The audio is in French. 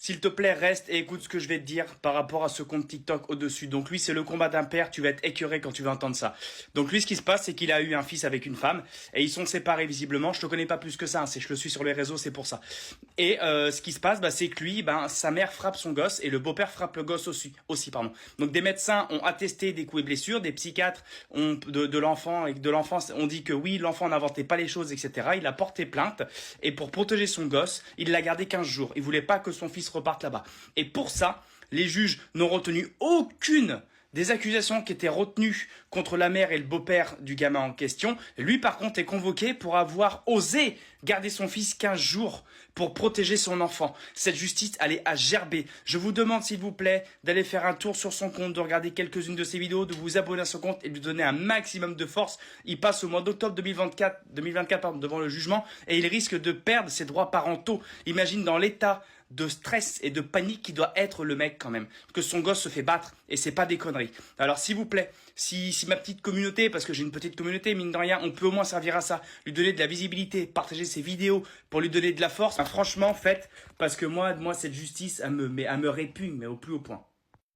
s'il te plaît, reste et écoute ce que je vais te dire par rapport à ce compte TikTok au-dessus. Donc lui, c'est le combat d'un père, tu vas être écœuré quand tu vas entendre ça. Donc lui, ce qui se passe, c'est qu'il a eu un fils avec une femme et ils sont séparés visiblement. Je te connais pas plus que ça, hein, je le suis sur les réseaux, c'est pour ça. Et ce qui se passe, c'est que lui, sa mère frappe son gosse et le beau-père frappe le gosse aussi, pardon. Donc des médecins ont attesté des coups et blessures, des psychiatres de l'enfant et de l'enfance ont dit que oui, l'enfant n'inventait pas les choses, etc. Il a porté plainte et pour protéger son gosse, il l'a gardé 15 jours. Il voulait pas que son fils reparte là-bas. Et pour ça, les juges n'ont retenu aucune des accusations qui étaient retenues contre la mère et le beau-père du gamin en question. Lui, par contre, est convoqué pour avoir osé garder son fils 15 jours pour protéger son enfant. Cette justice, elle est à gerber. Je vous demande, s'il vous plaît, d'aller faire un tour sur son compte, de regarder quelques-unes de ses vidéos, de vous abonner à son compte et de lui donner un maximum de force. Il passe au mois d'octobre 2024 devant le jugement et il risque de perdre ses droits parentaux. Imagine dans l'état de stress et de panique qui doit être le mec quand même, que son gosse se fait battre et c'est pas des conneries. Alors s'il vous plaît, si ma petite communauté, parce que j'ai une petite communauté, mine de rien, on peut au moins servir à ça, lui donner de la visibilité, partager ses vidéos pour lui donner de la force, franchement faites, parce que moi cette justice elle me répugne mais au plus haut point.